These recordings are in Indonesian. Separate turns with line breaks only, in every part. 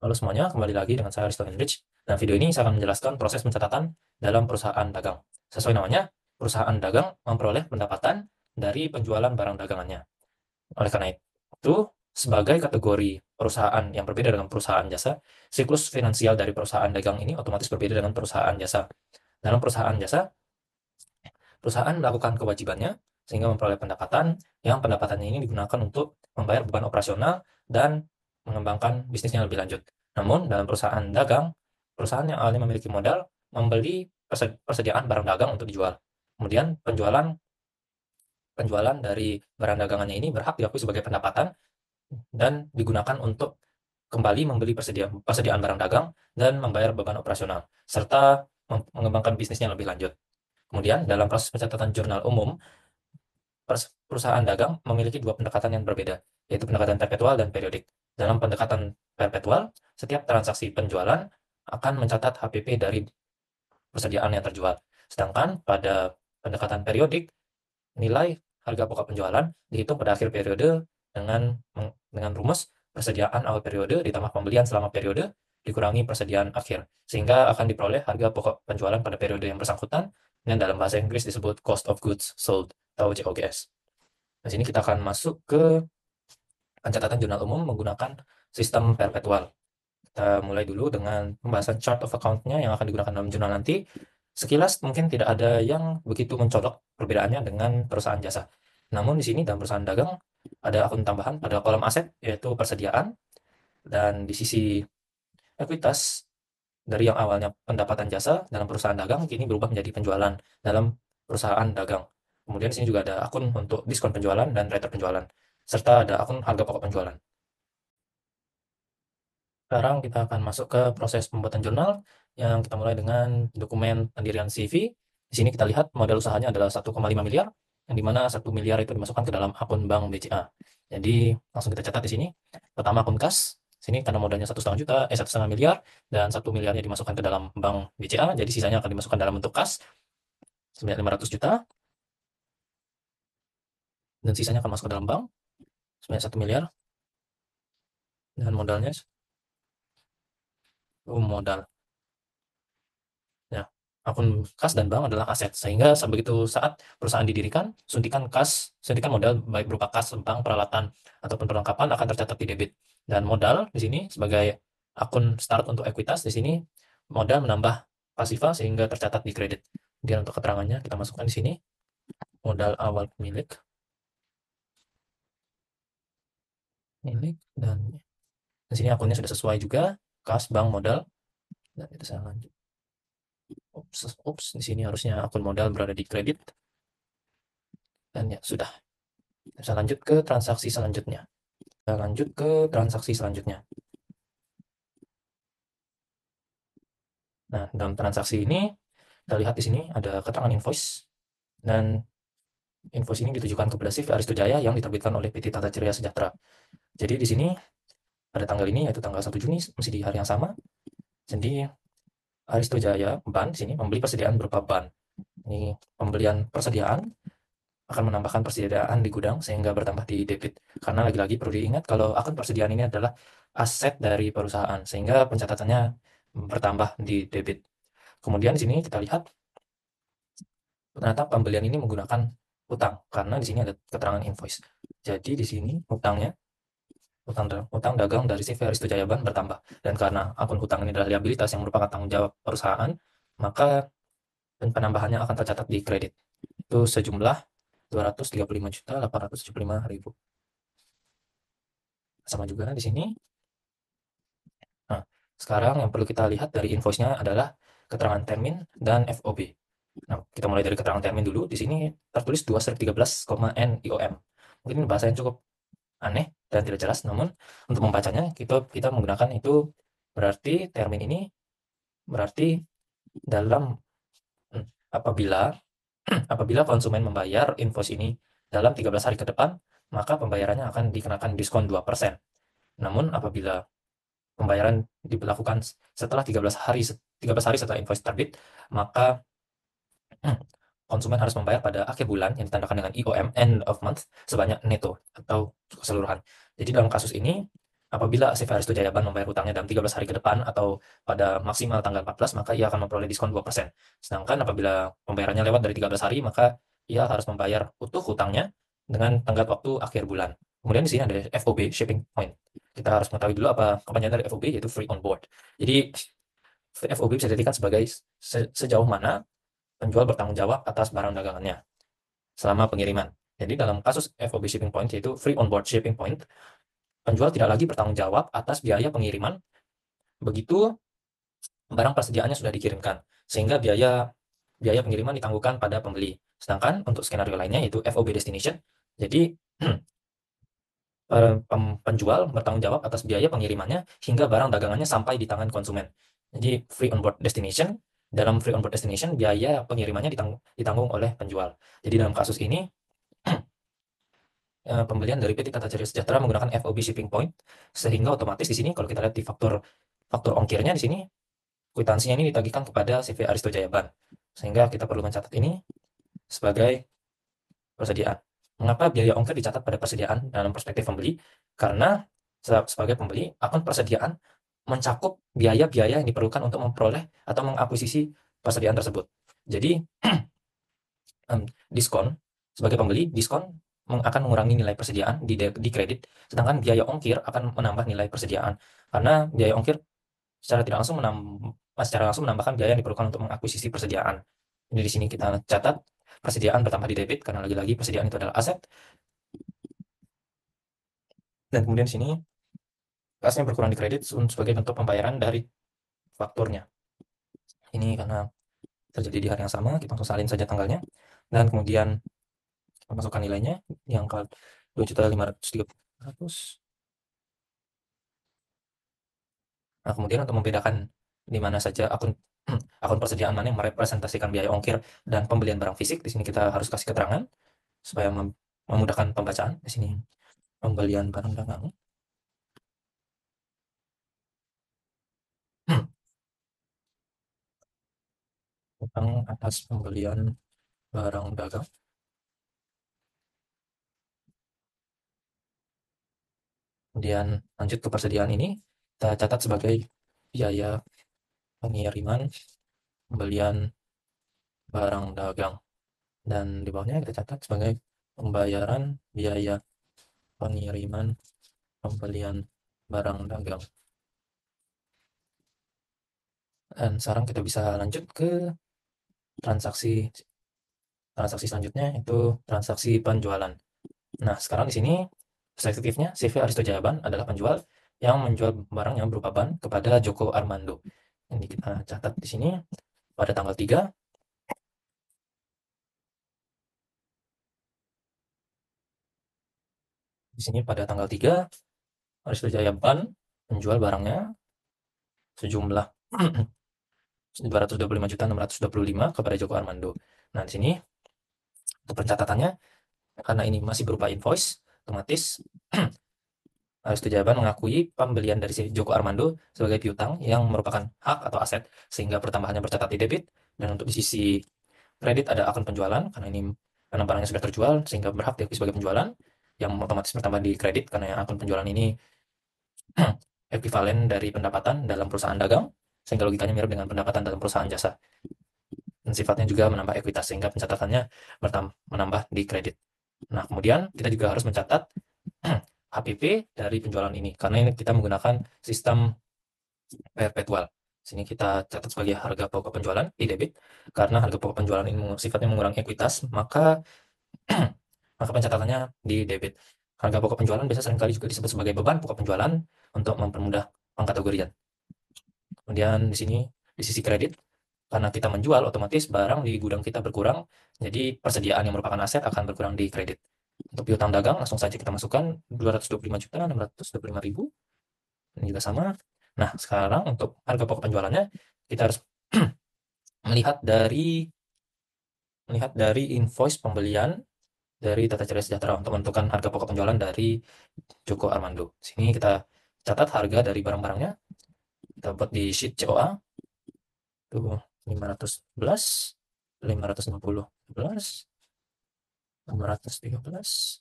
Halo semuanya, kembali lagi dengan saya Risto Hendrich. Dan video ini saya akan menjelaskan proses pencatatan dalam perusahaan dagang. Sesuai namanya, perusahaan dagang memperoleh pendapatan dari penjualan barang dagangannya. Oleh karena itu, sebagai kategori perusahaan yang berbeda dengan perusahaan jasa, siklus finansial dari perusahaan dagang ini otomatis berbeda dengan perusahaan jasa. Dalam perusahaan jasa, perusahaan melakukan kewajibannya sehingga memperoleh pendapatan yang pendapatannya ini digunakan untuk membayar beban operasional dan mengembangkan bisnisnya lebih lanjut. Namun dalam perusahaan dagang, perusahaan yang awalnya memiliki modal membeli persediaan barang dagang untuk dijual. Kemudian penjualan penjualan dari barang dagangannya ini berhak diakui sebagai pendapatan dan digunakan untuk kembali membeli persediaan barang dagang dan membayar beban operasional serta mengembangkan bisnisnya lebih lanjut. Kemudian dalam proses pencatatan jurnal umum, perusahaan dagang memiliki dua pendekatan yang berbeda, yaitu pendekatan perpetual dan periodik. Dalam pendekatan perpetual, setiap transaksi penjualan akan mencatat HPP dari persediaan yang terjual. Sedangkan pada pendekatan periodik, nilai harga pokok penjualan dihitung pada akhir periode dengan rumus persediaan awal periode ditambah pembelian selama periode dikurangi persediaan akhir, sehingga akan diperoleh harga pokok penjualan pada periode yang bersangkutan yang dalam bahasa Inggris disebut cost of goods sold atau COGS. Di sini kita akan masuk ke pencatatan jurnal umum menggunakan sistem perpetual. Kita mulai dulu dengan pembahasan chart of account-nya yang akan digunakan dalam jurnal nanti. Sekilas mungkin tidak ada yang begitu mencolok perbedaannya dengan perusahaan jasa. Namun di sini dalam perusahaan dagang ada akun tambahan pada kolom aset yaitu persediaan, dan di sisi ekuitas dari yang awalnya pendapatan jasa dalam perusahaan dagang kini berubah menjadi penjualan dalam perusahaan dagang. Kemudian di sini juga ada akun untuk diskon penjualan dan retur penjualan, serta ada akun harga pokok penjualan. Sekarang kita akan masuk ke proses pembuatan jurnal yang kita mulai dengan dokumen pendirian CV. Di sini kita lihat modal usahanya adalah 1,5 miliar, yang dimana 1 miliar itu dimasukkan ke dalam akun bank BCA. Jadi langsung kita catat di sini. Pertama akun kas, sini karena modalnya 1,5 juta, 1,5 miliar, dan 1 miliarnya dimasukkan ke dalam bank BCA, jadi sisanya akan dimasukkan dalam bentuk kas sebanyak 500 juta, dan sisanya akan masuk ke dalam bank sebanyak 1 miliar, dan modalnya modal. Ya, akun kas dan bank adalah aset, sehingga begitu saat perusahaan didirikan, suntikan modal baik berupa kas, bank, peralatan, ataupun perlengkapan akan tercatat di debit. Dan modal di sini sebagai akun start untuk ekuitas, di sini modal menambah pasiva sehingga tercatat di kredit. Kemudian untuk keterangannya kita masukkan di sini modal awal milik, dan di sini akunnya sudah sesuai juga, kas, bank, modal, dan kita saya lanjut. Di sini harusnya akun modal berada di kredit, dan ya sudah. Bisa lanjut ke transaksi selanjutnya. Kita lanjut ke transaksi selanjutnya. Nah, dalam transaksi ini kita lihat di sini ada keterangan invoice, dan invoice ini ditujukan kepada CV Aristo Jaya yang diterbitkan oleh PT Tata Ceria Sejahtera. Jadi di sini pada tanggal ini yaitu tanggal 1 Juni masih di hari yang sama. Jadi Aristo Jaya ban di sini membeli persediaan berupa ban. Ini pembelian persediaan akan menambahkan persediaan di gudang sehingga bertambah di debit. Karena lagi-lagi perlu diingat kalau akun persediaan ini adalah aset dari perusahaan sehingga pencatatannya bertambah di debit. Kemudian di sini kita lihat ternyata pembelian ini menggunakan utang karena di sini ada keterangan invoice. Jadi di sini utang dagang dari CV Aristo Jayaban bertambah, dan karena akun hutang ini adalah liabilitas yang merupakan tanggung jawab perusahaan, maka penambahannya akan tercatat di kredit. Itu sejumlah 235.875.000. Sama juga di sini. Nah, sekarang yang perlu kita lihat dari invoice-nya adalah keterangan termin dan FOB. Nah, kita mulai dari keterangan termin dulu. Di sini tertulis 2/13, NIOM. Mungkin bahasa yang cukup aneh dan tidak jelas, namun untuk membacanya kita menggunakan itu, berarti termin ini berarti dalam apabila apabila konsumen membayar invoice ini dalam 13 hari ke depan, maka pembayarannya akan dikenakan diskon 2%. Namun apabila pembayaran diberlakukan setelah 13 hari setelah invoice terbit, maka konsumen harus membayar pada akhir bulan yang ditandakan dengan IOM, end of month, sebanyak neto atau keseluruhan. Jadi dalam kasus ini Apabila CV Aristo Jayaban membayar hutangnya dalam 13 hari ke depan atau pada maksimal tanggal 14, maka ia akan memperoleh diskon 2%. Sedangkan apabila pembayarannya lewat dari 13 hari, maka ia harus membayar utuh hutangnya dengan tenggat waktu akhir bulan. Kemudian di sini ada FOB, shipping point. Kita harus mengetahui dulu apa kepanjangan dari FOB, yaitu free on board. Jadi FOB bisa dijadikan sebagai sejauh mana penjual bertanggung jawab atas barang dagangannya selama pengiriman. Jadi dalam kasus FOB shipping point, yaitu free on board shipping point, penjual tidak lagi bertanggung jawab atas biaya pengiriman begitu barang persediaannya sudah dikirimkan, sehingga biaya biaya pengiriman ditangguhkan pada pembeli. Sedangkan untuk skenario lainnya yaitu FOB destination, jadi penjual bertanggung jawab atas biaya pengirimannya hingga barang dagangannya sampai di tangan konsumen. Jadi free on board destination, dalam free on board destination biaya pengirimannya ditanggung oleh penjual. Jadi dalam kasus ini pembelian dari PT Tata Carya Sejahtera menggunakan FOB shipping point, sehingga otomatis di sini kalau kita lihat di faktur faktur ongkirnya di sini kwitansinya ini ditagihkan kepada CV Aristo Jayaban, sehingga kita perlu mencatat ini sebagai persediaan. Mengapa biaya ongkir dicatat pada persediaan dalam perspektif pembeli? Karena sebagai pembeli, akun persediaan mencakup biaya-biaya yang diperlukan untuk memperoleh atau mengakuisisi persediaan tersebut. Jadi diskon sebagai pembeli, diskon akan mengurangi nilai persediaan di kredit, sedangkan biaya ongkir akan menambah nilai persediaan. Karena biaya ongkir secara tidak langsung menambahkan biaya yang diperlukan untuk mengakuisisi persediaan. Jadi di sini kita catat persediaan bertambah di debit karena lagi-lagi persediaan itu adalah aset. Dan kemudian di sini kasnya berkurang di kredit sebagai bentuk pembayaran dari fakturnya. Ini karena terjadi di hari yang sama, kita langsung salin saja tanggalnya. Dan kemudian kita masukkan nilainya yang ke 2.530.000. Nah, kemudian untuk membedakan di mana saja akun akun persediaan mana yang merepresentasikan biaya ongkir dan pembelian barang fisik, di sini kita harus kasih keterangan supaya memudahkan pembacaan. Di sini pembelian barang dagang. Utang atas pembelian barang dagang. Kemudian lanjut ke persediaan ini, kita catat sebagai biaya pengiriman pembelian barang dagang. Dan di bawahnya kita catat sebagai pembayaran biaya pengiriman pembelian barang dagang. Dan sekarang kita bisa lanjut ke transaksi transaksi selanjutnya, itu transaksi penjualan. Nah, sekarang di sini perspektifnya CV Aristo Jayaban adalah penjual yang menjual barang yang berupa ban kepada Joko Armando. Ini kita catat di sini pada tanggal 3. Di sini pada tanggal 3, Aristo Jayaban menjual barangnya sejumlah 225.625 kepada Joko Armando. Nah, di sini untuk pencatatannya, karena ini masih berupa invoice, otomatis Aristo Jayaban mengakui pembelian dari si Joko Armando sebagai piutang yang merupakan hak atau aset, sehingga pertambahannya bercatat di debit, dan untuk di sisi kredit ada akun penjualan, karena barangnya sudah terjual, sehingga berhak diakui sebagai penjualan, yang otomatis bertambah di kredit, karena yang akun penjualan ini ekuivalen dari pendapatan dalam perusahaan dagang, sehingga logikanya mirip dengan pendapatan dalam perusahaan jasa. Dan sifatnya juga menambah ekuitas, sehingga pencatatannya menambah di kredit. Nah, kemudian kita juga harus mencatat HPP dari penjualan ini, karena ini kita menggunakan sistem perpetual. Sini kita catat sebagai harga pokok penjualan di debit, karena harga pokok penjualan ini sifatnya mengurangi ekuitas, maka maka pencatatannya di debit. Harga pokok penjualan biasa seringkali juga disebut sebagai beban pokok penjualan untuk mempermudah pengkategorian. Kemudian di sini di sisi kredit, karena kita menjual, otomatis barang di gudang kita berkurang, jadi persediaan yang merupakan aset akan berkurang di kredit. Untuk piutang dagang, langsung saja kita masukkan 225.625.000. Ini juga sama. Nah, sekarang untuk harga pokok penjualannya, kita harus melihat dari invoice pembelian dari Tata Carya Sejahtera untuk menentukan harga pokok penjualan dari Joko Armando. Sini kita catat harga dari barang-barangnya. Kita buat di sheet COA. Tuh, 511, 550, 613,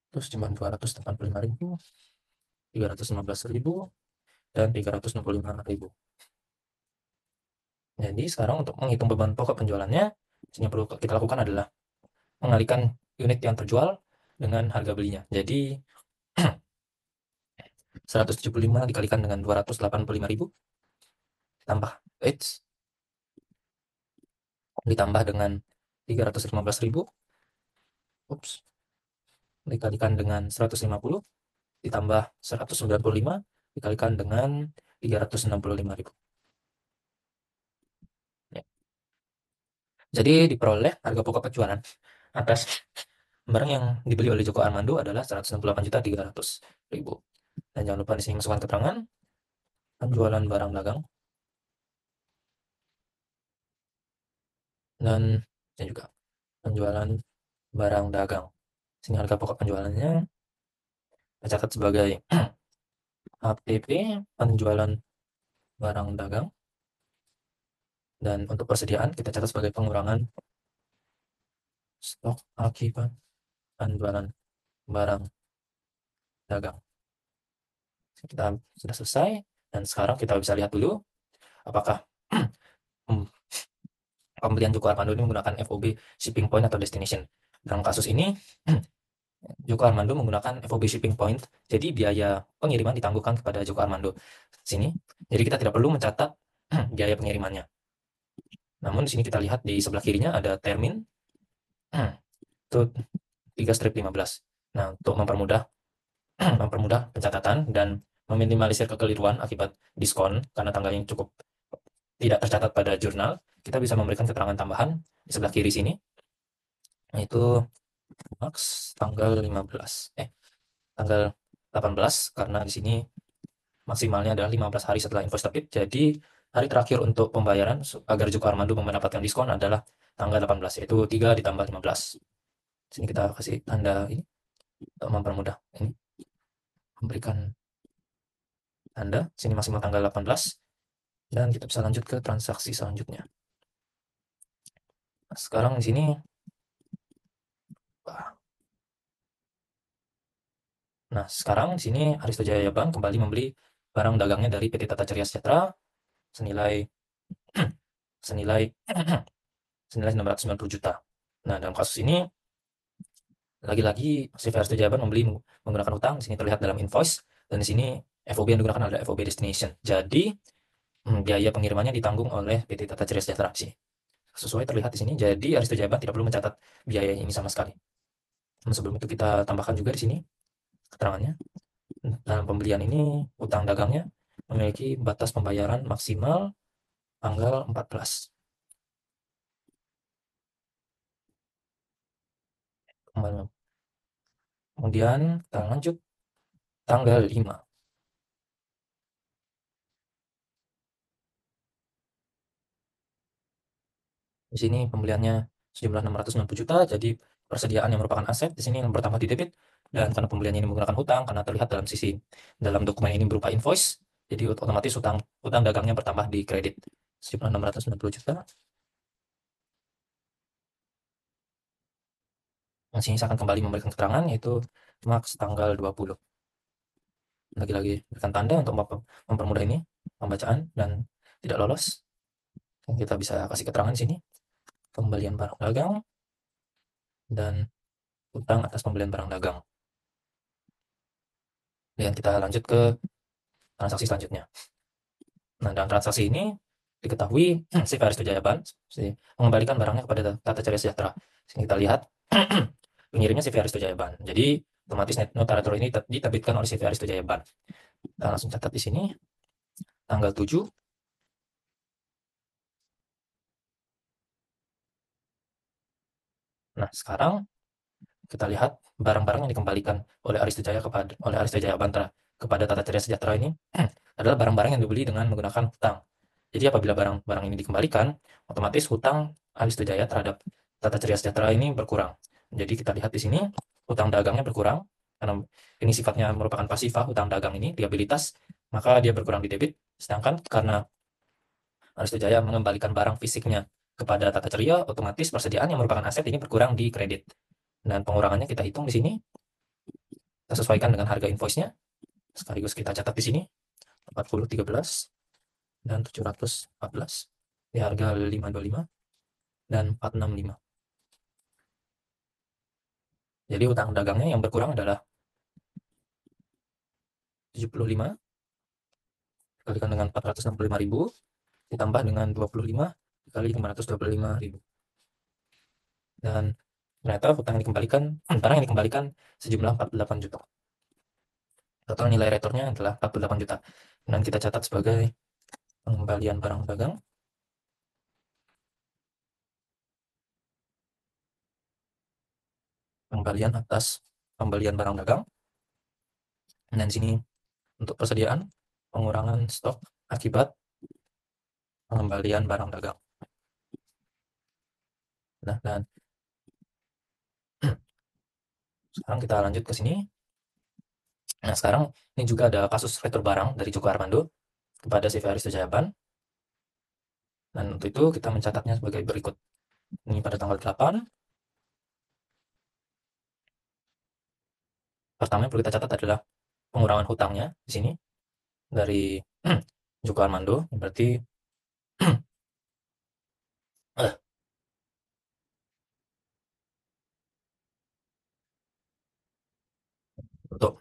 terus cuma 285.000. 315.000, dan 365.000. Jadi sekarang untuk menghitung beban pokok penjualannya, yang perlu kita lakukan adalah mengalihkan unit yang terjual dengan harga belinya. Jadi 175 dikalikan dengan 285.000 ditambah dengan 315.000, dikalikan dengan 150 ditambah 195 dikalikan dengan 365.000. Ya. Jadi diperoleh harga pokok penjualan atas barang yang dibeli oleh Joko Armando adalah 168.300.000. Dan jangan lupa di sini masukkan keterangan penjualan barang dagang dan juga penjualan barang dagang. Sini harga pokok penjualannya kita catat sebagai HPP penjualan barang dagang, dan untuk persediaan kita catat sebagai pengurangan stok akibat penjualan barang dagang. Kita sudah selesai, dan sekarang kita bisa lihat dulu apakah pembelian Joko Armando ini menggunakan FOB shipping point atau destination. Dalam kasus ini Joko Armando menggunakan FOB shipping point, jadi biaya pengiriman ditangguhkan kepada Joko Armando sini. Jadi kita tidak perlu mencatat biaya pengirimannya. Namun di sini kita lihat di sebelah kirinya ada termin itu 3 strip 15. Nah, untuk mempermudah pencatatan dan meminimalisir kekeliruan akibat diskon karena tanggal yang cukup tidak tercatat pada jurnal, kita bisa memberikan keterangan tambahan di sebelah kiri sini, yaitu max tanggal 18, karena di sini maksimalnya adalah 15 hari setelah invoice terbit. Jadi hari terakhir untuk pembayaran agar Joko Armando mendapatkan diskon adalah tanggal 18, yaitu 3 ditambah 15. Sini kita kasih tanda ini untuk mempermudah ini, memberikan tanda sini maksimal tanggal 18, dan kita bisa lanjut ke transaksi selanjutnya. Nah, sekarang di sini sekarang di sini Aristo Jaya Bank kembali membeli barang dagangnya dari PT Tata Ceria Sejahtera senilai 690 juta. Nah, dalam kasus ini lagi-lagi CV Aristo Jaya Bank membeli menggunakan utang. Di sini terlihat dalam invoice, dan di sini FOB yang digunakan adalah FOB destination. Jadi biaya pengirimannya ditanggung oleh PT Tata Ceria Sejahtera sih. Sesuai terlihat di sini. Jadi Aristo Jaya Bank tidak perlu mencatat biaya ini sama sekali. Dan sebelum itu kita tambahkan juga di sini keterangannya. Dalam pembelian ini utang dagangnya memiliki batas pembayaran maksimal tanggal 14. Kemudian kita lanjut tanggal 5. Di sini pembeliannya sejumlah 690 juta, jadi persediaan yang merupakan aset di sini yang bertambah di debit, dan karena pembeliannya ini menggunakan hutang, karena terlihat dalam dokumen ini berupa invoice, jadi otomatis utang dagangnya bertambah di kredit sejumlah 690 juta. Di sini saya akan kembali memberikan keterangan, yaitu max tanggal 20. Lagi-lagi berikan tanda untuk mempermudah ini pembacaan dan tidak lolos. Kita bisa kasih keterangan di sini pembelian barang dagang dan utang atas pembelian barang dagang. Dan kita lanjut ke transaksi selanjutnya. Nah, dalam transaksi ini diketahui si Aristo Jaya Bank mengembalikan barangnya kepada Tata Ceria Sejahtera. Sini kita lihat pengirimnya si Aristo Jaya Bank. Jadi otomatis notarator ini diterbitkan oleh si Aristo Jaya Bank. Kita langsung catat di sini tanggal 7. Nah, sekarang kita lihat barang-barang yang dikembalikan oleh Aristo Jaya Bank kepada Tata Ceria Sejahtera ini adalah barang-barang yang dibeli dengan menggunakan hutang. Jadi apabila barang-barang ini dikembalikan, otomatis hutang Aristo Jaya terhadap Tata Ceria Sejahtera ini berkurang. Jadi kita lihat di sini hutang dagangnya berkurang karena ini sifatnya merupakan pasifah. Hutang dagang ini liabilitas, maka dia berkurang di debit. Sedangkan karena Aristo Jaya mengembalikan barang fisiknya kepada Tata Ceria, otomatis persediaan yang merupakan aset ini berkurang di kredit. Dan pengurangannya kita hitung di sini, kita sesuaikan dengan harga invoice-nya Sekaligus kita catat di sini 4013 dan 714 di harga 525 dan 465. Jadi utang dagangnya yang berkurang adalah 75 dikalikan dengan 465.000 ditambah dengan 25 dikali 525.000. Dan ternyata hutang yang dikembalikan, barang yang dikembalikan sejumlah 48 juta. Total nilai returnya adalah 48 juta. Dan kita catat sebagai pengembalian barang dagang. Pengembalian atas pembelian barang dagang. Dan sini untuk persediaan pengurangan stok akibat pengembalian barang dagang. Nah, dan sekarang kita lanjut ke sini. Nah, sekarang ini juga ada kasus retur barang dari Joko Armando kepada CV Aristo Jayaban. Dan untuk itu kita mencatatnya sebagai berikut. Ini pada tanggal 8. Pertama yang perlu kita catat adalah pengurangan hutangnya di sini dari Joko Armando, berarti untuk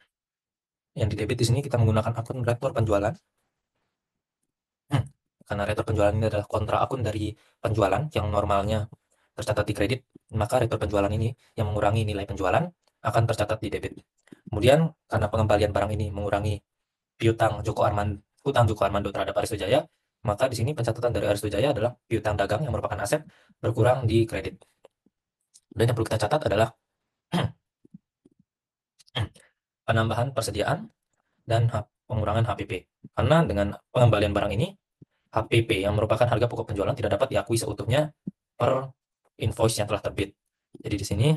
yang di debit di sini kita menggunakan akun retur penjualan. Karena retur penjualan ini adalah kontra akun dari penjualan yang normalnya tercatat di kredit, maka retur penjualan ini yang mengurangi nilai penjualan akan tercatat di debit. Kemudian karena pengembalian barang ini mengurangi piutang hutang Joko Armando terhadap Aristo Jaya, maka di sini pencatatan dari Aristo Jaya adalah piutang dagang yang merupakan aset berkurang di kredit. Dan yang perlu kita catat adalah penambahan persediaan dan pengurangan HPP. Karena dengan pengembalian barang ini, HPP yang merupakan harga pokok penjualan tidak dapat diakui seutuhnya per invoice yang telah terbit. Jadi di sini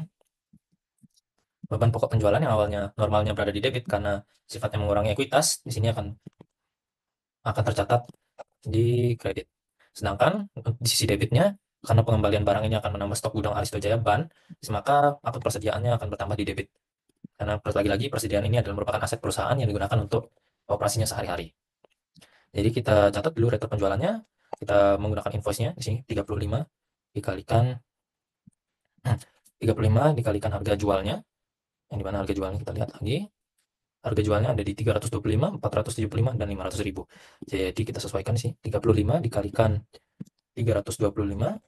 beban pokok penjualan yang awalnya normalnya berada di debit karena sifatnya mengurangi ekuitas, di sini akan tercatat di kredit. Sedangkan di sisi debitnya, karena pengembalian barang ini akan menambah stok gudang Aristo Jaya Ban, maka akun persediaannya akan bertambah di debit. Karena lagi-lagi persediaan ini adalah merupakan aset perusahaan yang digunakan untuk operasinya sehari-hari. Jadi kita catat dulu retur penjualannya, kita menggunakan invoice-nya di sini 35 dikalikan 35 dikalikan harga jualnya, yang dimana harga jualnya kita lihat lagi, harga jualnya ada di 325, 475, dan 500.000. Jadi kita sesuaikan sih, 35 dikalikan 325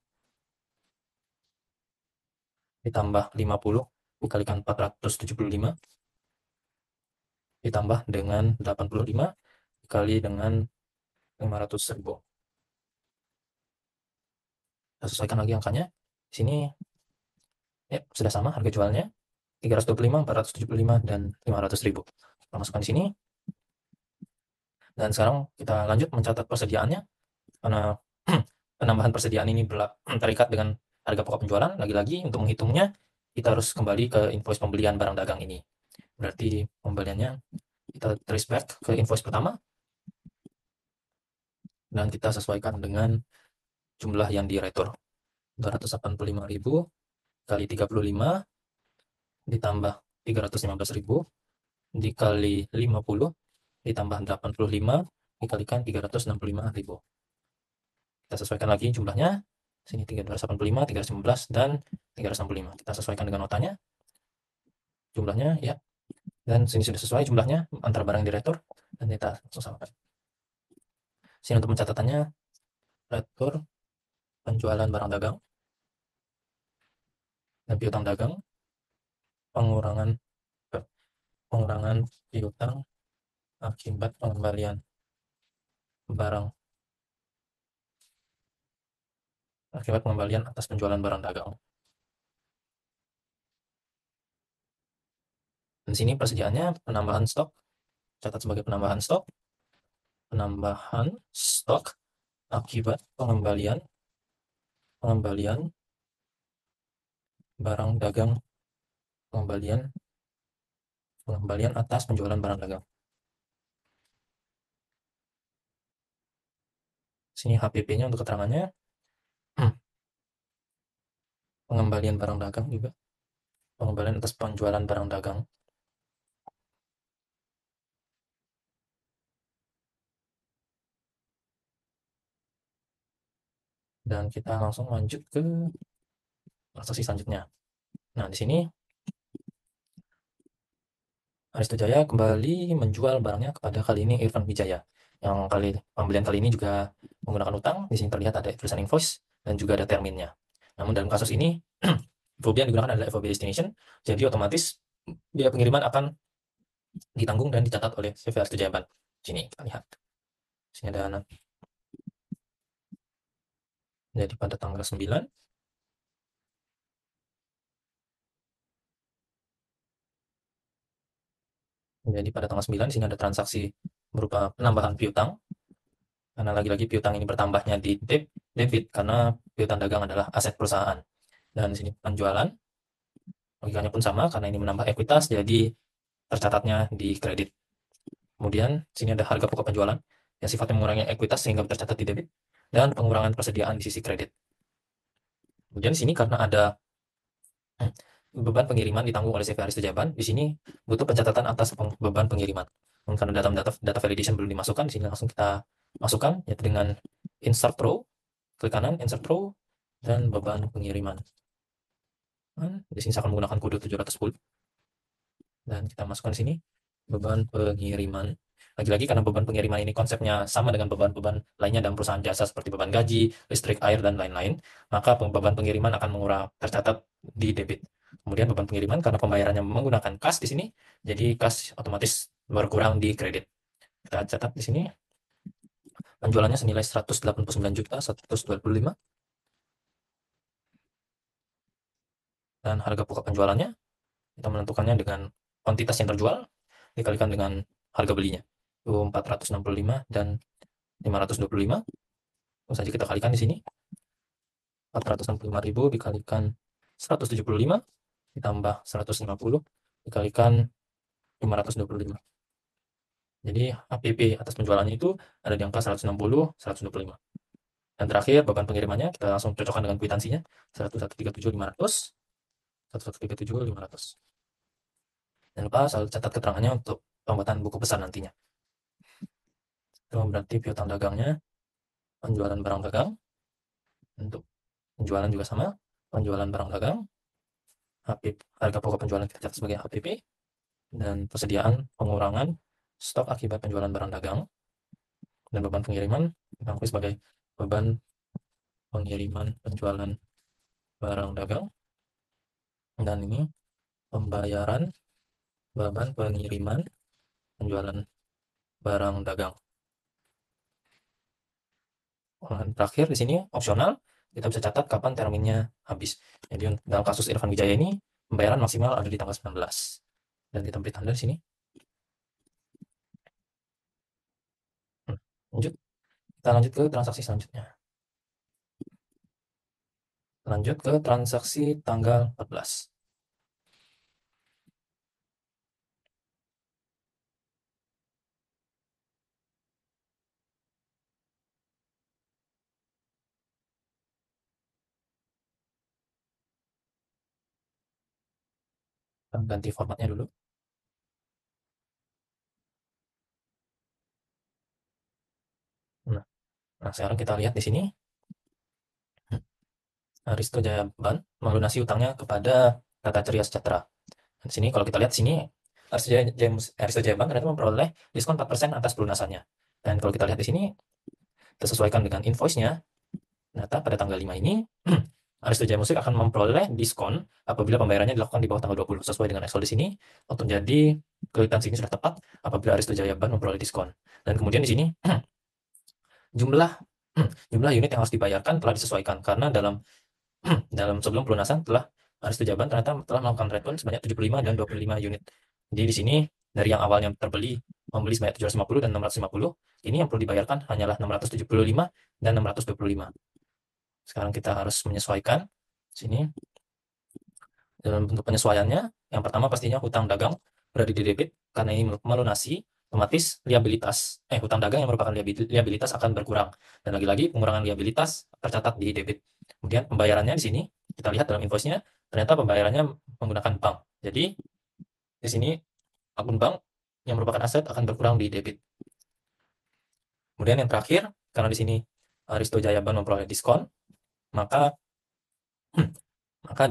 ditambah 50 dikalikan 475 ditambah dengan 85 dikali dengan 500.000. Kita sesuaikan lagi angkanya. Di sini ya sudah sama harga jualnya 325, 475, dan 500.000. Kita masukkan di sini. Dan sekarang kita lanjut mencatat persediaannya. Karena penambahan persediaan ini terikat dengan harga pokok penjualan. Lagi-lagi untuk menghitungnya, kita harus kembali ke invoice pembelian barang dagang ini. Berarti pembeliannya kita trace back ke invoice pertama. Dan kita sesuaikan dengan jumlah yang diretur. 285.000 kali 35 ditambah 315.000 dikali 50 ditambah 85 dikalikan 365.000. Kita sesuaikan lagi jumlahnya. Sini 385, 315, dan 365. Kita sesuaikan dengan notanya. Jumlahnya ya. Dan sini sudah sesuai jumlahnya antara barang yang diretur dan kita langsung samakan. Sini untuk pencatatannya retur penjualan barang dagang dan piutang dagang, pengurangan piutang akibat pengembalian barang akibat pengembalian atas penjualan barang dagang. Dan sini persediaannya penambahan stok, catat sebagai penambahan stok akibat pengembalian barang dagang, pengembalian atas penjualan barang dagang. Sini HPP-nya untuk keterangannya. Pengembalian barang dagang juga. Pengembalian atas penjualan barang dagang. Dan kita langsung lanjut ke transaksi selanjutnya. Nah, di sini Aristo Jaya kembali menjual barangnya kepada kali ini Irfan Wijaya. Yang pembelian kali ini juga menggunakan utang. Di sini terlihat ada tulisan invoice dan juga ada terminnya. Namun dalam kasus ini FOB yang digunakan adalah FOB destination, jadi otomatis biaya pengiriman akan ditanggung dan dicatat oleh CV Aristo Jaya Ban. Sini kita lihat. Sini ada jadi pada tanggal 9. Jadi pada tanggal 9 di sini ada transaksi berupa penambahan piutang. Karena lagi-lagi piutang ini bertambahnya di debit karena piutang dagang adalah aset perusahaan. Dan di sini penjualan, logikanya pun sama karena ini menambah ekuitas, jadi tercatatnya di kredit. Kemudian di sini ada harga pokok penjualan yang sifatnya mengurangi ekuitas sehingga tercatat di debit, dan pengurangan persediaan di sisi kredit. Kemudian di sini karena ada beban pengiriman ditanggung oleh CV Aristo Jaban, di sini butuh pencatatan atas beban pengiriman. Karena data validation belum dimasukkan, di sini langsung kita masukkan, yaitu dengan insert row, klik kanan, insert row, dan beban pengiriman. Di sini saya akan menggunakan kode 710. Dan kita masukkan di sini beban pengiriman. Lagi-lagi karena beban pengiriman ini konsepnya sama dengan beban-beban lainnya dalam perusahaan jasa seperti beban gaji, listrik, air, dan lain-lain, maka beban pengiriman akan tercatat di debit. Kemudian beban pengiriman karena pembayarannya menggunakan kas di sini, jadi kas otomatis berkurang di kredit. Kita catat di sini penjualannya senilai 189.125, dan harga pokok penjualannya kita menentukannya dengan kuantitas yang terjual dikalikan dengan harga belinya. 465 dan 525. Langsung saja kita kalikan di sini. 465.000 dikalikan 175 ditambah 150 dikalikan 525. Jadi HPP atas penjualannya itu ada di angka 160, 125. Dan terakhir beban pengirimannya kita langsung cocokkan dengan kwitansinya. 1137.500, 1137.500. Jangan lupa selalu catat keterangannya untuk pembuatan buku besar nantinya. Itu berarti piutang dagangnya, penjualan barang dagang. Untuk penjualan juga sama, penjualan barang dagang, harga pokok penjualan kita catat sebagai HPP, dan persediaan pengurangan stok akibat penjualan barang dagang, dan beban pengiriman kita akui sebagai beban pengiriman penjualan barang dagang, dan ini pembayaran beban pengiriman penjualan barang dagang. Terakhir di sini opsional kita bisa catat kapan terminnya habis. Jadi dalam kasus Irfan Wijaya ini pembayaran maksimal ada di tanggal 19. Dan kita beri tanda di sini. Lanjut. Kita lanjut ke transaksi selanjutnya. Lanjut ke transaksi tanggal 14. Kita ganti formatnya dulu. Nah, sekarang kita lihat di sini. Aristo Jayaban melunasi utangnya kepada Tata Ceria Sejahtera. Di sini kalau kita lihat sini Aristo Jayaban ternyata memperoleh diskon 4% atas pelunasannya. Dan kalau kita lihat di sini kita sesuaikan dengan invoice-nya. Ternyata pada tanggal 5 ini Aristo Jaya Musik akan memperoleh diskon apabila pembayarannya dilakukan di bawah tanggal 20 sesuai dengan Excel di sini. Untuk jadi kwitansi ini sudah tepat apabila Aristo Jaya Ban memperoleh diskon. Dan kemudian di sini jumlah unit yang harus dibayarkan telah disesuaikan karena dalam sebelum pelunasan telah Aristo Jaya Ban ternyata telah melakukan return sebanyak 75 dan 25 unit. Jadi di sini dari yang awalnya membeli sebanyak 750 dan 650, ini yang perlu dibayarkan hanyalah 675 dan 625. Sekarang kita harus menyesuaikan sini. Dalam bentuk penyesuaiannya, yang pertama pastinya hutang dagang berada di debit karena ini melunasi, otomatis hutang dagang yang merupakan liabilitas akan berkurang. Dan lagi-lagi pengurangan liabilitas tercatat di debit. Kemudian pembayarannya di sini kita lihat dalam invoice-nya ternyata pembayarannya menggunakan bank. Jadi di sini akun bank yang merupakan aset akan berkurang di debit. Kemudian yang terakhir, karena di sini Aristo Jaya Ban memperoleh diskon, maka maka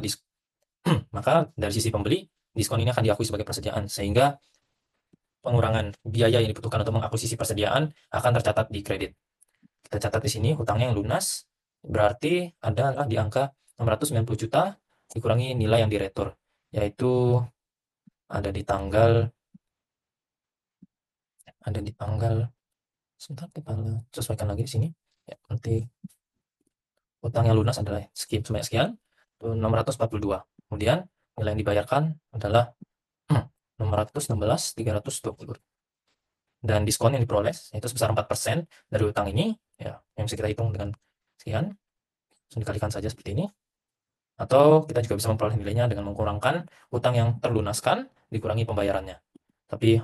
maka dari sisi pembeli, diskon ini akan diakui sebagai persediaan, sehingga pengurangan biaya yang dibutuhkan untuk mengakuisisi persediaan akan tercatat di kredit. Kita catat di sini hutangnya yang lunas, berarti adalah di angka 690 juta dikurangi nilai yang diretur, yaitu ada di tanggal sebentar kita sesuaikan lagi di sini. Ya, nanti hutang yang lunas adalah sebanyak sekian, 642. Kemudian nilai yang dibayarkan adalah 616.320. Dan diskon yang diperoleh yaitu sebesar 4% dari hutang ini, ya, yang bisa kita hitung dengan sekian, langsung dikalikan saja seperti ini. Atau kita juga bisa memperoleh nilainya dengan mengkurangkan hutang yang terlunaskan dikurangi pembayarannya. Tapi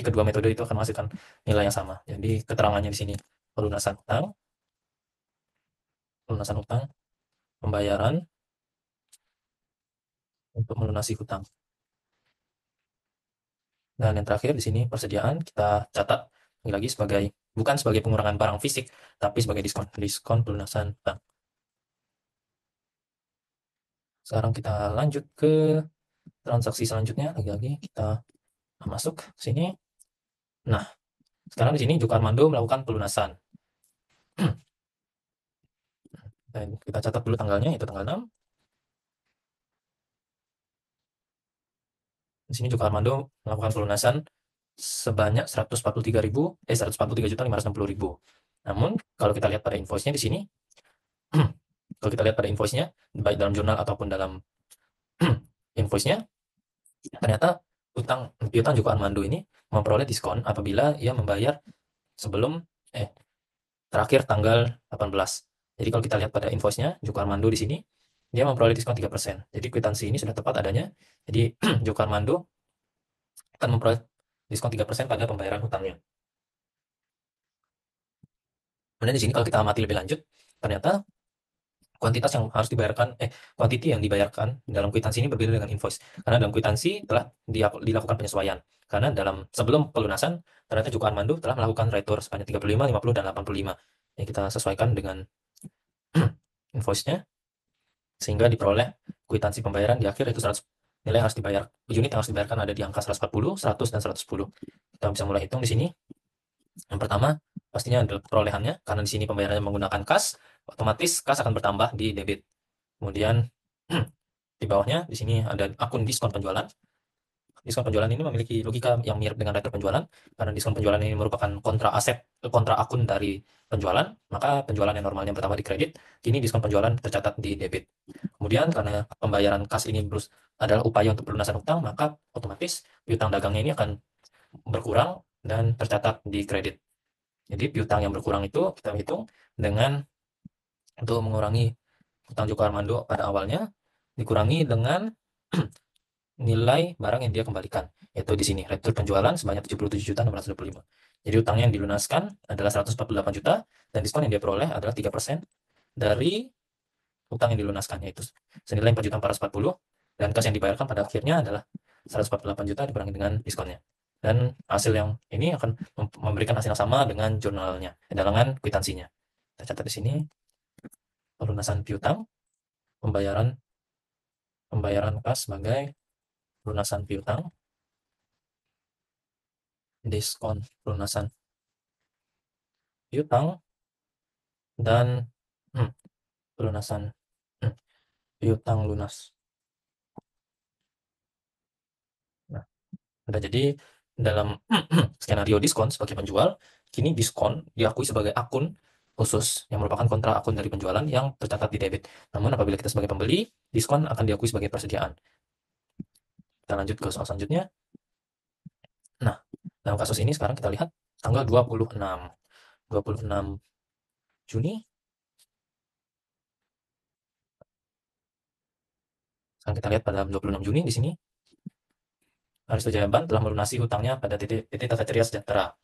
kedua metode itu akan menghasilkan nilai yang sama. Jadi keterangannya di sini pelunasan hutang, pembayaran untuk melunasi hutang. Dan yang terakhir di sini persediaan kita catat lagi bukan sebagai pengurangan barang fisik, tapi sebagai diskon pelunasan hutang. Sekarang kita lanjut ke transaksi selanjutnya, lagi-lagi kita masuk sini. Nah, sekarang di sini Joko Armando melakukan pelunasan. Dan kita catat dulu tanggalnya, itu tanggal 6. Di sini Joko Armando melakukan pelunasan sebanyak 143.560.000. Namun, kalau kita lihat pada invoice-nya di sini, kalau kita lihat pada invoice-nya, baik dalam jurnal ataupun dalam invoice-nya, ternyata piutang Joko Armando ini memperoleh diskon apabila ia membayar sebelum terakhir tanggal 18. Jadi kalau kita lihat pada invoice-nya Joko Armando di sini, dia memperoleh diskon 3%. Jadi kwitansi ini sudah tepat adanya. Jadi Joko Armando akan memperoleh diskon 3% pada pembayaran hutangnya. Kemudian di sini kalau kita amati lebih lanjut, ternyata kuantitas yang harus dibayarkan, kuantiti yang dibayarkan dalam kwitansi ini berbeda dengan invoice. Karena dalam kwitansi telah dilakukan penyesuaian. Karena sebelum pelunasan, ternyata Joko Armando telah melakukan retur sebanyak 35, 50, dan 85. Yang kita sesuaikan dengan invoice-nya, sehingga diperoleh kwitansi pembayaran di akhir yaitu 100. Nilai yang harus dibayar, unit yang harus dibayarkan ada di angka 140, 100, dan 110. Kita bisa mulai hitung di sini. Yang pertama, pastinya adalah perolehannya, karena di sini pembayarannya menggunakan kas, otomatis kas akan bertambah di debit. Kemudian di bawahnya di sini ada akun diskon penjualan. Diskon penjualan ini memiliki logika yang mirip dengan retur penjualan, karena diskon penjualan ini merupakan kontra akun dari penjualan, maka penjualan yang normalnya pertama di kredit, kini diskon penjualan tercatat di debit. Kemudian karena pembayaran kas ini adalah upaya untuk pelunasan hutang, maka otomatis piutang dagangnya ini akan berkurang dan tercatat di kredit. Jadi piutang yang berkurang itu kita hitung dengan untuk mengurangi hutang Joko Armando pada awalnya, dikurangi dengan nilai barang yang dia kembalikan, yaitu di sini retur penjualan sebanyak 77.625. Jadi hutangnya yang dilunaskan adalah 148 juta dan diskon yang dia peroleh adalah 3% dari hutang yang dilunaskan, yaitu senilai 4.440, dan kas yang dibayarkan pada akhirnya adalah 148 juta dikurangi dengan diskonnya. Dan hasil yang ini akan memberikan hasil yang sama dengan jurnalnya, dengan kwitansinya. Kita catat di sini pelunasan piutang, pembayaran kas sebagai pelunasan piutang, diskon pelunasan piutang, dan pelunasan piutang lunas. Nah, jadi dalam skenario diskon sebagai penjual, kini diskon diakui sebagai akun khusus yang merupakan kontra akun dari penjualan yang tercatat di debit. Namun apabila kita sebagai pembeli, diskon akan diakui sebagai persediaan. Kita lanjut ke soal selanjutnya. Nah, dalam kasus ini sekarang kita lihat tanggal 26 Juni. Sekarang kita lihat pada 26 Juni di sini, Aristo Jayaban telah melunasi hutangnya pada PT Tata Ceria Sejahtera.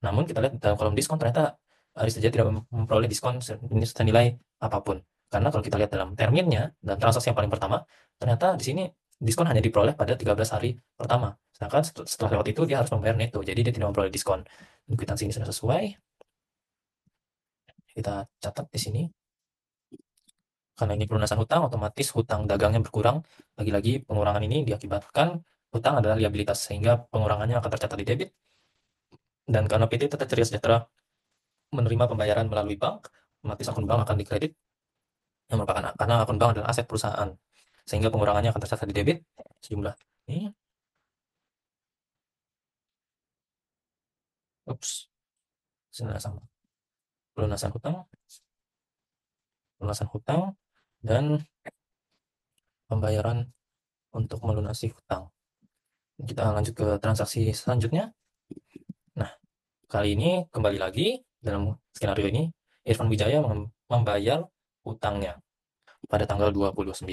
Namun kita lihat dalam kolom diskon ternyata Aristo Jaya tidak memperoleh diskon senilai apapun. Karena kalau kita lihat dalam terminnya, dalam transaksi yang paling pertama, ternyata di sini diskon hanya diperoleh pada 13 hari pertama. Sedangkan setelah lewat itu dia harus membayar neto, jadi dia tidak memperoleh diskon. Kwitansi ini sudah sesuai. Kita catat di sini. Karena ini pelunasan hutang, otomatis hutang dagangnya berkurang. Lagi-lagi pengurangan ini diakibatkan hutang adalah liabilitas, sehingga pengurangannya akan tercatat di debit. Dan karena PT Tata Ceria Sejahtera menerima pembayaran melalui bank, otomatis akun bank akan dikredit, yang merupakan karena akun bank adalah aset perusahaan, sehingga pengurangannya akan tercatat di debit sejumlah ini. Ups, sebenarnya sama. Pelunasan hutang, pelunasan hutang, dan pembayaran untuk melunasi hutang. Kita lanjut ke transaksi selanjutnya. Nah, kali ini kembali lagi dalam skenario ini, Irfan Wijaya membayar hutangnya pada tanggal 29.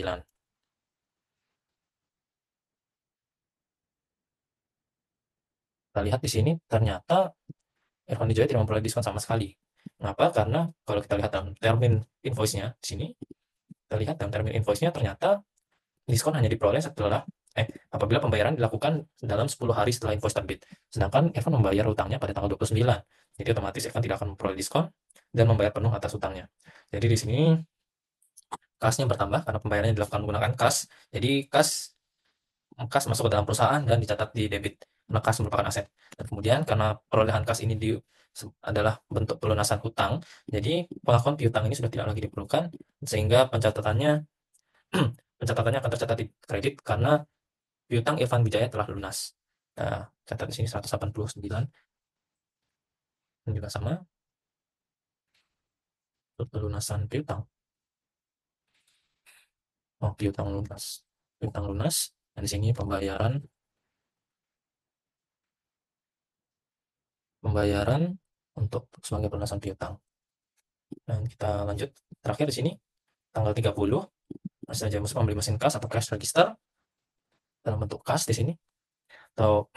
Kita lihat di sini ternyata Irfan Wijaya tidak memperoleh diskon sama sekali. Kenapa? Karena kalau kita lihat dalam termin invoice-nya di sini, kita lihat dalam termin invoice-nya ternyata diskon hanya diperoleh apabila pembayaran dilakukan dalam 10 hari setelah invoice terbit. Sedangkan Irfan membayar hutangnya pada tanggal 29. Jadi otomatis Irfan tidak akan memperoleh diskon dan membayar penuh atas hutangnya. Jadi di sini kasnya bertambah karena pembayarannya dilakukan menggunakan kas. Jadi kas masuk ke dalam perusahaan dan dicatat di debit. Karena kas merupakan aset. Dan kemudian karena perolehan kas ini adalah bentuk pelunasan hutang, jadi pengakuan piutang ini sudah tidak lagi diperlukan, sehingga pencatatannya akan tercatat di kredit karena piutang Irfan Wijaya telah lunas. Nah, catat di sini 189 dan juga sama untuk pelunasan piutang. Oh, piutang lunas. Piutang lunas. Dan di sini pembayaran untuk sebagai pelunasan piutang. Dan kita lanjut. Terakhir di sini tanggal 30 masih saja membeli mesin kas atau cash register dalam bentuk kas di sini atau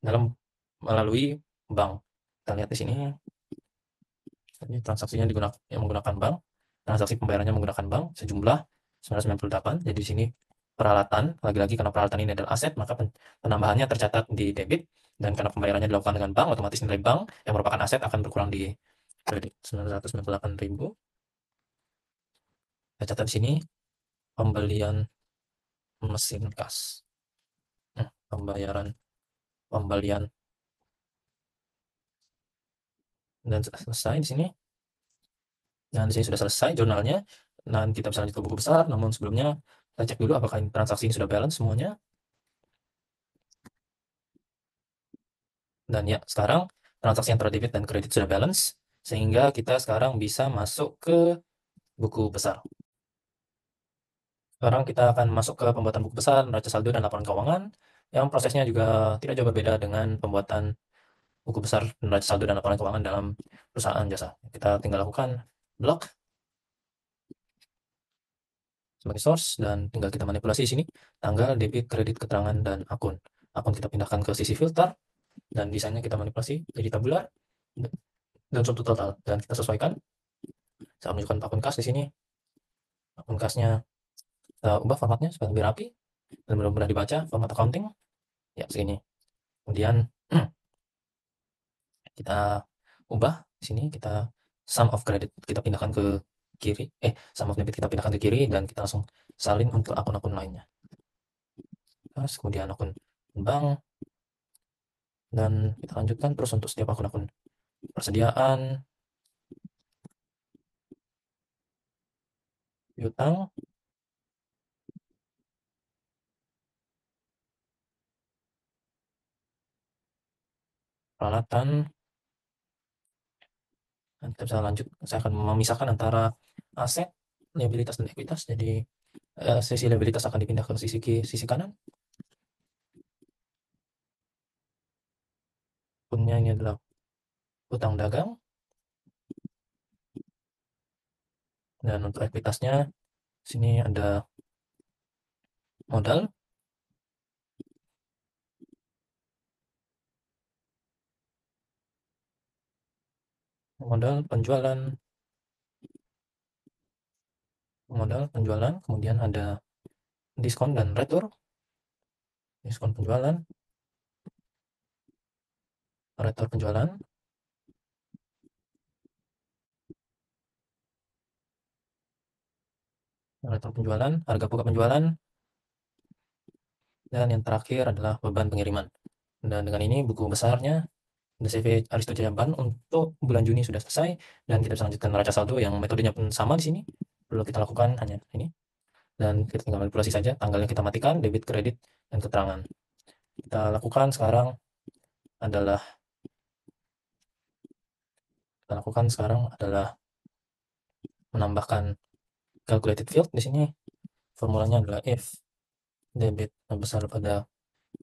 dalam melalui bank. Kita lihat di sini ini transaksinya menggunakan bank, transaksi pembayarannya menggunakan bank sejumlah 998. Jadi di sini peralatan, lagi-lagi karena peralatan ini adalah aset, maka penambahannya tercatat di debit, dan karena pembayarannya dilakukan dengan bank, otomatis nilai bank yang merupakan aset akan berkurang di kredit 998.000. Saya catat di sini pembelian mesin kas. Pembayaran pembelian dan selesai di sini. Dan di sini sudah selesai jurnalnya. Dan kita bisa lanjut ke buku besar, namun sebelumnya kita cek dulu apakah transaksi ini sudah balance semuanya. Dan ya, sekarang transaksi antara debit dan kredit sudah balance, sehingga kita sekarang bisa masuk ke buku besar. Sekarang kita akan masuk ke pembuatan buku besar, neraca saldo, dan laporan keuangan, yang prosesnya juga tidak jauh berbeda dengan pembuatan buku besar, neraca saldo, dan laporan keuangan dalam perusahaan jasa. Kita tinggal lakukan blok sebagai source, dan tinggal kita manipulasi di sini tanggal, debit, kredit, keterangan, dan akun. Akun kita pindahkan ke sisi filter, dan desainnya kita manipulasi jadi tabular dan subtotal total, dan kita sesuaikan. Saya menunjukkan akun kas di sini. Akun kasnya kita ubah formatnya supaya lebih rapi dan belum mudah dibaca, format accounting ya segini. Kemudian kita ubah di sini, kita sum of credit kita pindahkan ke kiri, sum of debit kita pindahkan ke kiri, dan kita langsung salin untuk akun-akun lainnya. Terus kemudian akun bank, dan kita lanjutkan terus untuk setiap akun-akun persediaan, piutang, peralatan. Dan kita bisa lanjut, saya akan memisahkan antara aset, liabilitas, dan ekuitas. Jadi sisi liabilitas akan dipindah ke sisi kanan. Akunnya ini adalah utang dagang, dan untuk ekuitasnya sini ada modal, penjualan, kemudian ada diskon dan retur. Diskon penjualan, retur penjualan, nilai penjualan, harga pokok penjualan, dan yang terakhir adalah beban pengiriman. Dan dengan ini buku besarnya The CV Aristo Jaya Ban untuk bulan Juni sudah selesai, dan kita bisa lanjutkan neraca saldo yang metodenya pun sama di sini. Perlu kita lakukan hanya ini, dan kita tinggal manipulasi saja tanggal yang kita matikan, debit, kredit, dan keterangan. Kita lakukan sekarang adalah menambahkan calculated field di sini. Formulanya adalah if debit besar pada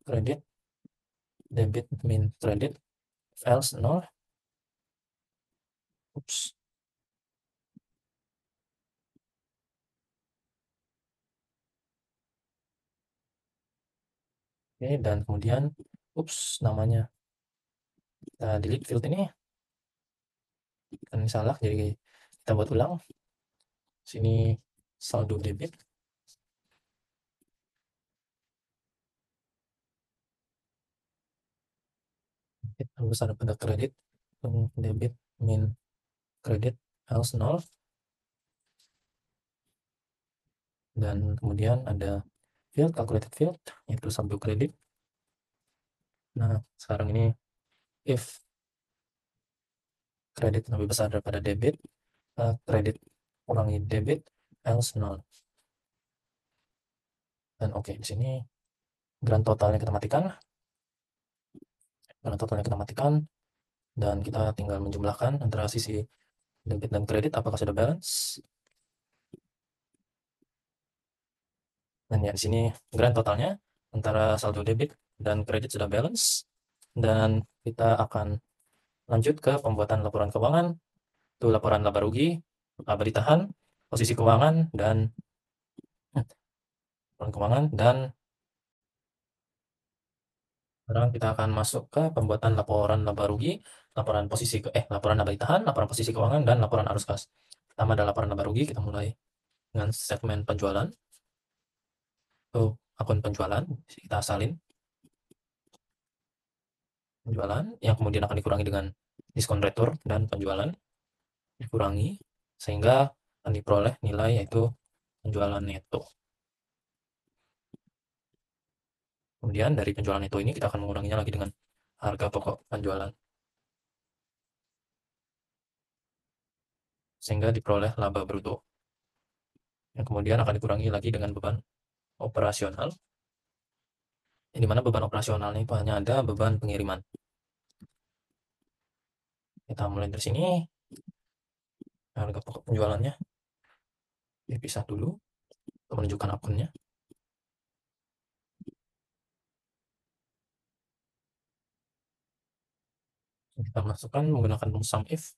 kredit, debit min kredit, else 0. Oops. Oke, dan kemudian namanya kita delete field ini, kan ini salah, jadi kita buat ulang. Sini saldo debit, besar pada kredit, debit min kredit, else 0. Dan kemudian ada field, calculated field, yaitu saldo kredit. Nah, sekarang ini if kredit lebih besar daripada debit, kredit kurangi debit, else 0. Dan oke, di sini grand totalnya kita matikan. Dan kita tinggal menjumlahkan antara sisi debit dan kredit apakah sudah balance. Dan ya, di sini grand totalnya antara saldo debit dan kredit sudah balance. Dan kita akan lanjut ke pembuatan laporan keuangan. Itu laporan laba rugi, laba ditahan, posisi keuangan, dan sekarang kita akan masuk ke pembuatan laporan laba rugi, laporan laba ditahan, laporan posisi keuangan, dan laporan arus kas. Pertama adalah laporan laba rugi. Kita mulai dengan segmen penjualan. Akun penjualan kita asalin penjualan, yang kemudian akan dikurangi dengan diskon retur dan penjualan, dikurangi sehingga akan diperoleh nilai yaitu penjualan neto. Kemudian dari penjualan neto ini kita akan menguranginya lagi dengan harga pokok penjualan, sehingga diperoleh laba bruto, yang kemudian akan dikurangi lagi dengan beban operasional, di mana beban operasionalnya itu hanya ada beban pengiriman. Kita mulai dari sini, harga pokok penjualannya dipisah dulu untuk menunjukkan akunnya. Kita masukkan menggunakan sum if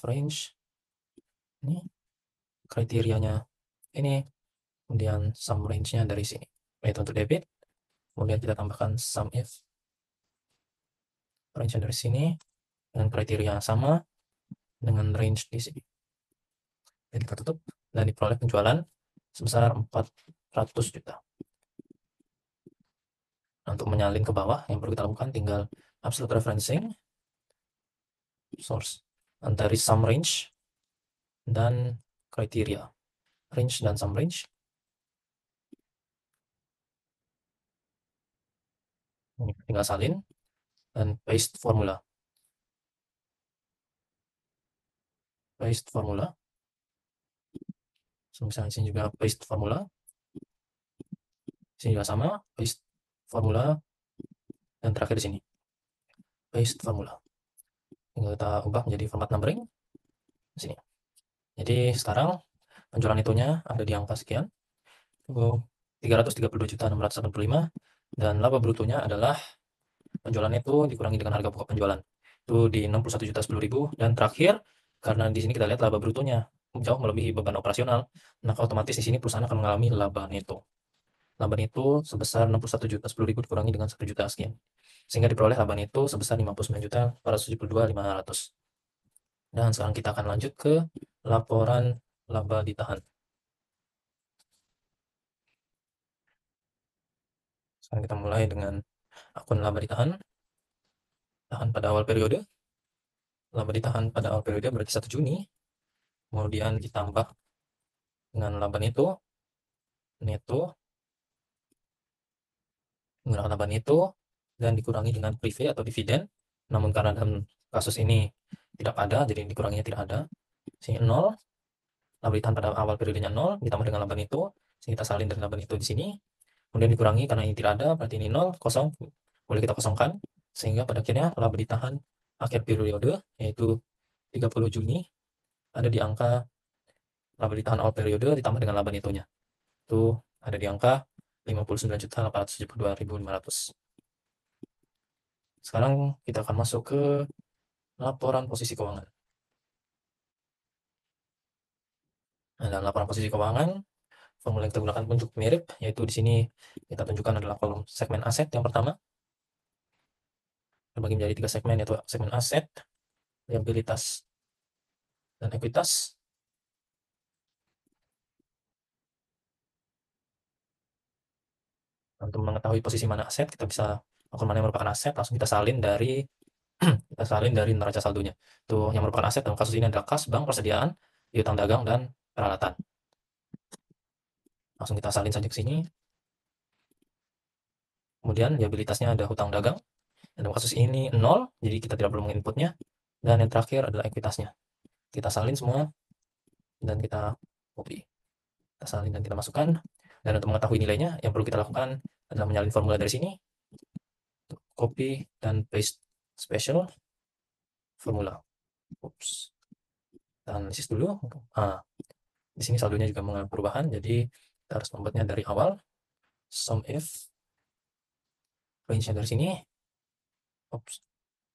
range. Ini kriterianya ini, kemudian sum range-nya dari sini, yaitu untuk debit. Kemudian kita tambahkan sum if range dari sini dengan kriteria yang sama dengan range di sini. Dan kita tutup dan diperoleh penjualan sebesar 400 juta. Nah, untuk menyalin ke bawah, yang perlu kita lakukan tinggal absolute referencing source antara sum range dan kriteria. Range dan sum range. Ini tinggal salin dan paste formula. Misalnya sini juga paste formula. Sini juga sama, paste formula, dan terakhir di sini paste formula. Tinggal kita ubah menjadi format numbering di sini. Jadi sekarang penjualan netonya ada di angka sekian, 332.685, dan laba brutonya adalah penjualan neto dikurangi dengan harga pokok penjualan itu di 61.010.000. Dan terakhir, karena di sini kita lihat laba brutonya jauh melebihi beban operasional, maka otomatis di sini perusahaan akan mengalami laba neto. Laba neto sebesar 61.010.000 dikurangi dengan 1 juta sekian, sehingga diperoleh laba neto sebesar 59.472.500. Dan sekarang kita akan lanjut ke laporan laba ditahan. Sekarang kita mulai dengan akun laba ditahan. Tahan pada awal periode. Laba ditahan pada awal periode berarti 1 Juni. kemudian ditambah dengan laba neto, menggunakan laba neto, dan dikurangi dengan prive atau dividen. Namun karena dalam kasus ini tidak ada, jadi dikuranginya tidak ada. Sini 0, laba ditahan pada awal periodenya 0, ditambah dengan laba neto, sehingga kita salin dari laba neto di sini. Kemudian dikurangi karena ini tidak ada, berarti ini 0, kosong, boleh kita kosongkan. Sehingga pada akhirnya laba ditahan akhir periode, yaitu 30 Juni, ada di angka laba ditahan awal periode ditambah dengan laba netonya. Itu ada di angka 59.872.500. Sekarang kita akan masuk ke laporan posisi keuangan. Nah, dalam laporan posisi keuangan, formula yang kita gunakan pun cukup mirip, yaitu di sini kita tunjukkan adalah kolom segmen aset yang pertama. Terbagi menjadi 3 segmen, yaitu segmen aset, liabilitas, dan ekuitas. Untuk mengetahui posisi mana aset, kita bisa akun mana yang merupakan aset, langsung kita salin dari neraca saldonya. Itu yang merupakan aset dalam kasus ini adalah kas, bank, persediaan, piutang dagang, dan peralatan. Langsung kita salin saja ke sini. Kemudian liabilitasnya ada hutang dagang. Dalam kasus ini 0, jadi kita tidak perlu menginputnya. Dan yang terakhir adalah ekuitasnya. Kita salin semua dan kita copy. Kita salin dan kita masukkan. Dan untuk mengetahui nilainya, yang perlu kita lakukan adalah menyalin formula dari sini. Copy dan paste special formula. Oops. Kita analisis dulu. Di sini saldonya juga mengalami perubahan, jadi kita harus membuatnya dari awal. Sum if, range-nya dari sini.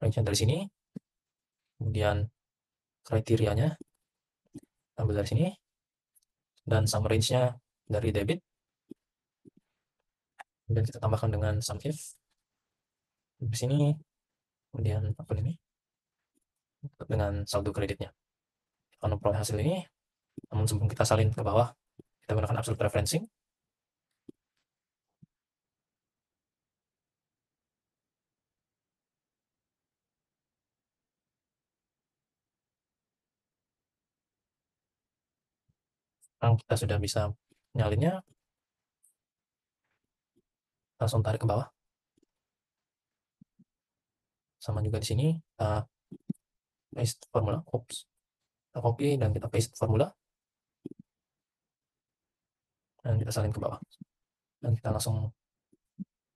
Range-nya dari sini. Kemudian kriterianya ambil dari sini. Dan sum range-nya dari debit. Kemudian kita tambahkan dengan sum if di sini. Kemudian akun ini dengan saldo kreditnya. Kita memperoleh hasil ini. Namun sebelum kita salin ke bawah, kita gunakan absolute referencing. Sekarang kita sudah bisa nyalinnya. Langsung tarik ke bawah. Sama juga di sini, kita paste formula. Kita copy dan kita paste formula. Dan kita salin ke bawah. Dan kita langsung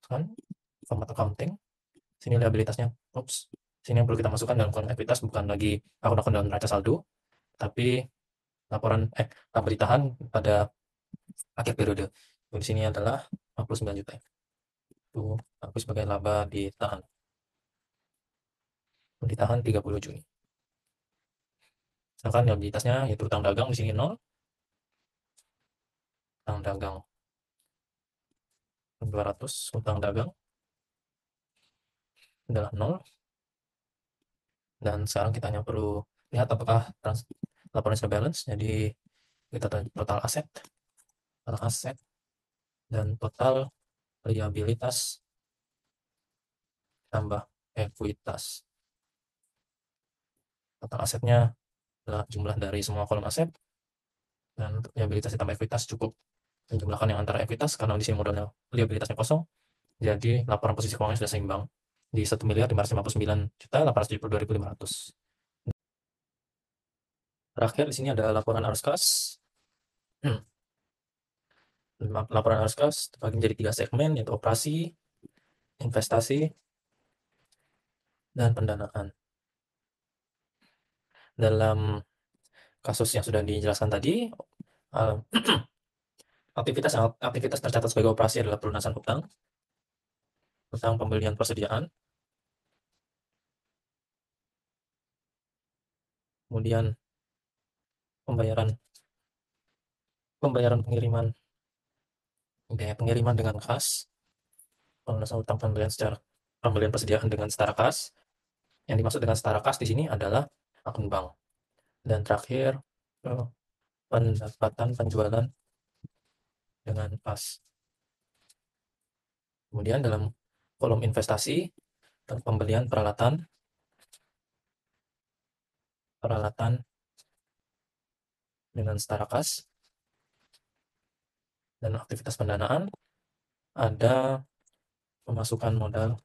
kan format accounting. Sini liabilitasnya. Sini yang perlu kita masukkan dalam kolom ekuitas bukan lagi akun-akun dalam neraca saldo, tapi laporan laba ditahan pada akhir periode. Di sini adalah 49 juta. Itu aku sebagai laba ditahan. Ditahan 30 Juni. Sedangkan liabilitasnya yaitu utang dagang di sini 0. Utang dagang 200, utang dagang adalah 0. Dan sekarang kita hanya perlu lihat apakah laporan sudah balance. Jadi kita total aset dan total liabilitas tambah ekuitas. Total asetnya adalah jumlah dari semua kolom aset, dan untuk liabilitas ditambah ekuitas cukup menjumlahkan yang antara ekuitas karena di sini modalnya liabilitasnya kosong. Jadi laporan posisi keuangan sudah seimbang di 1.559.872.500. Terakhir di sini ada laporan arus kas. Laporan arus kas terbagi menjadi 3 segmen, yaitu operasi, investasi, dan pendanaan. Dalam kasus yang sudah dijelaskan tadi, aktivitas tercatat sebagai operasi adalah pelunasan hutang pembelian persediaan, kemudian pembayaran pengiriman, biaya pengiriman dengan kas, pelunasan hutang pembelian persediaan dengan setara kas. Yang dimaksud dengan setara kas di sini adalah akun bank. Dan terakhir, pendapatan penjualan dengan kas. Kemudian dalam kolom investasi, pembelian peralatan dengan setara kas, dan aktivitas pendanaan ada pemasukan modal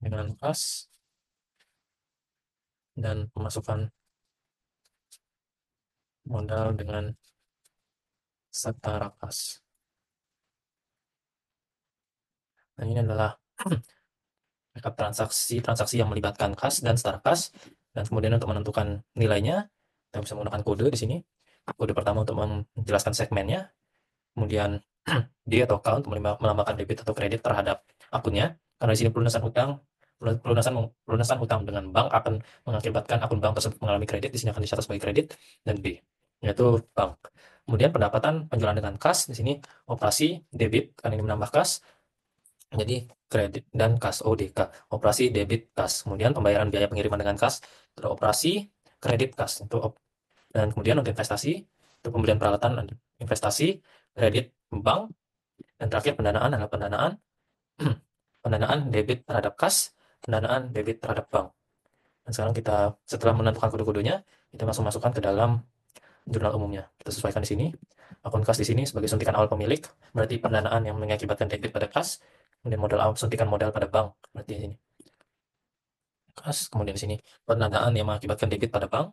dengan kas dan pemasukan modal dengan setara kas. Nah, ini adalah rekap transaksi yang melibatkan kas dan setara kas, dan kemudian untuk menentukan nilainya, kita bisa menggunakan kode di sini. Kode pertama untuk menjelaskan segmennya, kemudian D atau K untuk melambangkan debit atau kredit terhadap akunnya. Karena di sini pelunasan hutang dengan bank akan mengakibatkan akun bank tersebut mengalami kredit, di sini akan dicatat sebagai kredit, dan B yaitu bank. Kemudian pendapatan penjualan dengan kas, di sini operasi debit karena ini menambah kas, jadi kredit dan kas ODK, operasi debit kas. Kemudian pembayaran biaya pengiriman dengan kas, operasi kredit kas. Dan kemudian untuk investasi, untuk pembelian peralatan dan investasi, kredit bank, dan terakhir pendanaan adalah pendanaan debit terhadap kas, pendanaan debit terhadap bank. Dan sekarang kita setelah menentukan kode-kodenya, kita langsung masukkan ke dalam jurnal umumnya. Kita sesuaikan di sini. Akun kas di sini sebagai suntikan awal pemilik, berarti pendanaan yang mengakibatkan debit pada kas, kemudian suntikan modal pada bank, berarti di sini. Kas, kemudian di sini pendanaan yang mengakibatkan debit pada bank.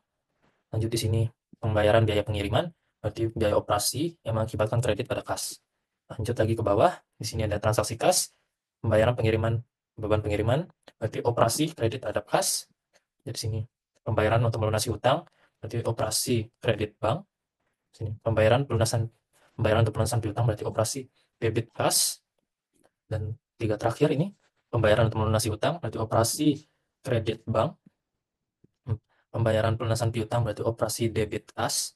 Lanjut di sini pembayaran biaya pengiriman, berarti biaya operasi yang mengakibatkan kredit pada kas. Lanjut lagi ke bawah, di sini ada transaksi kas, pembayaran pengiriman, beban pengiriman, berarti operasi kredit terhadap kas. Jadi sini pembayaran untuk melunasi hutang, berarti operasi kredit bank. Sini pembayaran untuk pelunasan piutang, berarti operasi debit kas. Dan tiga terakhir ini pembayaran untuk melunasi hutang, berarti operasi kredit bank. Pembayaran pelunasan piutang berarti operasi debit kas.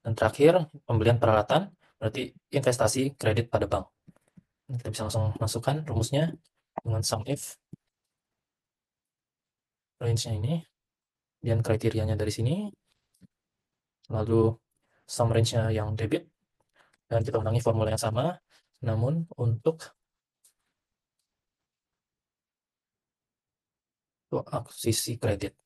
Dan terakhir pembelian peralatan berarti investasi kredit pada bank. Kita bisa langsung masukkan rumusnya dengan sum if range-nya ini, dan kriterianya dari sini, lalu sum range-nya yang debit, dan kita ulangi formula yang sama, namun untuk akuisisi kredit.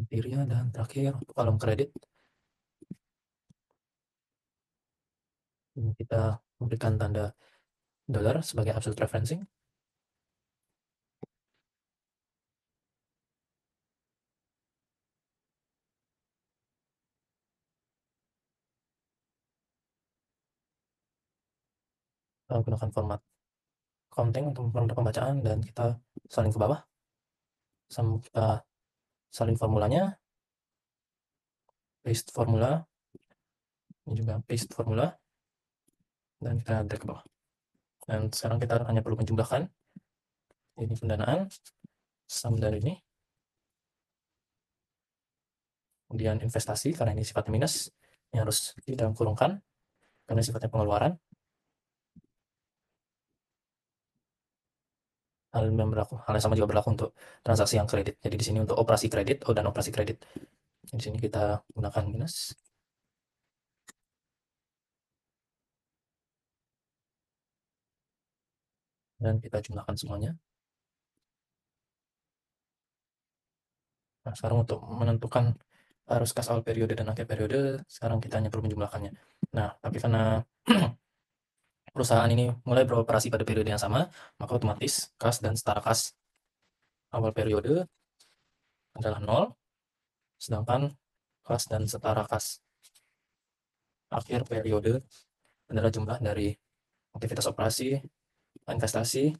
Kriteria dan terakhir untuk kolom kredit, ini kita memberikan tanda dolar sebagai absolute referencing. Kita gunakan format counting untuk mempermudah pembacaan, dan kita salin ke bawah. Kita salin formulanya, paste formula, ini juga paste formula, dan kita drag ke bawah. Dan sekarang kita hanya perlu menjumlahkan ini pendanaan, sum dari ini, kemudian investasi karena ini sifatnya minus, ini harus di dalam kurungkan karena sifatnya pengeluaran. Hal yang sama juga berlaku untuk transaksi yang kredit. Jadi di sini untuk operasi kredit, dan operasi kredit. Di sini kita gunakan minus. Dan kita jumlahkan semuanya. Nah, sekarang untuk menentukan arus kas awal periode dan akhir periode, sekarang kita hanya perlu menjumlahkannya. Nah, tapi karena perusahaan ini mulai beroperasi pada periode yang sama, maka otomatis kas dan setara kas awal periode adalah 0, sedangkan kas dan setara kas akhir periode adalah jumlah dari aktivitas operasi, investasi,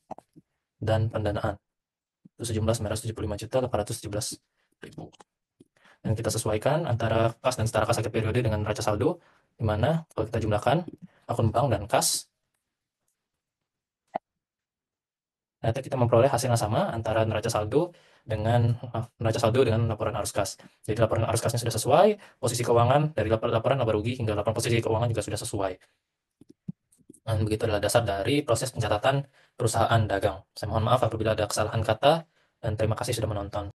dan pendanaan. Itu sejumlah 975.817.000. Dan kita sesuaikan antara kas dan setara kas akhir periode dengan neraca saldo, di mana kalau kita jumlahkan akun bank dan kas, ternyata kita memperoleh hasil yang sama antara neraca saldo dengan laporan arus kas. Jadi laporan arus kasnya sudah sesuai, posisi keuangan dari laporan laba rugi hingga laporan posisi keuangan juga sudah sesuai. Dan begitu adalah dasar dari proses pencatatan perusahaan dagang. Saya mohon maaf apabila ada kesalahan kata, dan terima kasih sudah menonton.